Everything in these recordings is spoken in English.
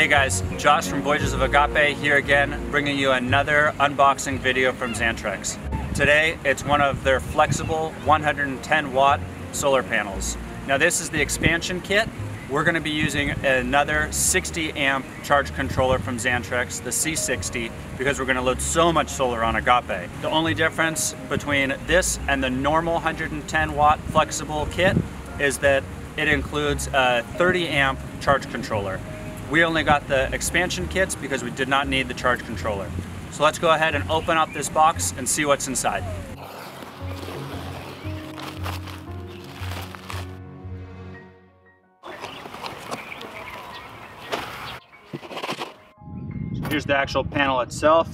Hey guys, Josh from Voyages of Agape here again, bringing you another unboxing video from Xantrex. Today, it's one of their flexible 110 watt solar panels. Now this is the expansion kit. We're going to be using another 60 amp charge controller from Xantrex, the C60, because we're going to load so much solar on Agape. The only difference between this and the normal 110 watt flexible kit is that it includes a 30 amp charge controller. We only got the expansion kits because we did not need the charge controller. So let's go ahead and open up this box and see what's inside. Here's the actual panel itself.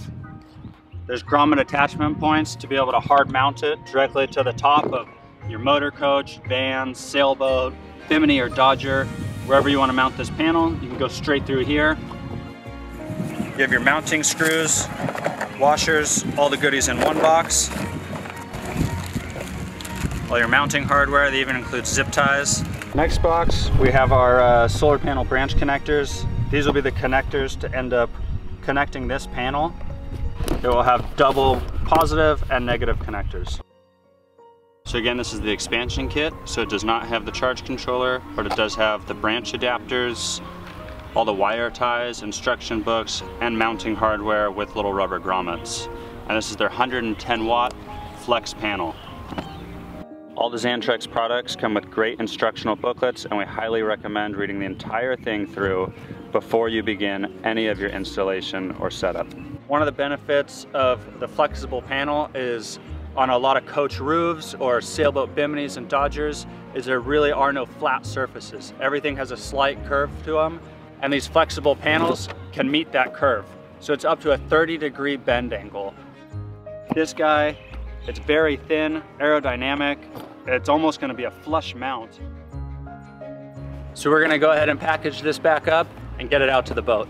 There's grommet attachment points to be able to hard mount it directly to the top of your motor coach, van, sailboat, Bimini or Dodger. Wherever you want to mount this panel, you can go straight through here. You have your mounting screws, washers, all the goodies in one box. All your mounting hardware, they even include zip ties. Next box, we have our solar panel branch connectors. These will be the connectors to end up connecting this panel. It will have double positive and negative connectors. So again, this is the expansion kit, so it does not have the charge controller, but it does have the branch adapters, all the wire ties, instruction books, and mounting hardware with little rubber grommets. And this is their 110 watt flex panel. All the Xantrex products come with great instructional booklets, and we highly recommend reading the entire thing through before you begin any of your installation or setup. One of the benefits of the flexible panel is on a lot of coach roofs or sailboat Biminis and Dodgers is there really are no flat surfaces. Everything has a slight curve to them, and these flexible panels can meet that curve. So it's up to a 30-degree bend angle. This guy, it's very thin, aerodynamic. It's almost gonna be a flush mount. So we're gonna go ahead and package this back up and get it out to the boat.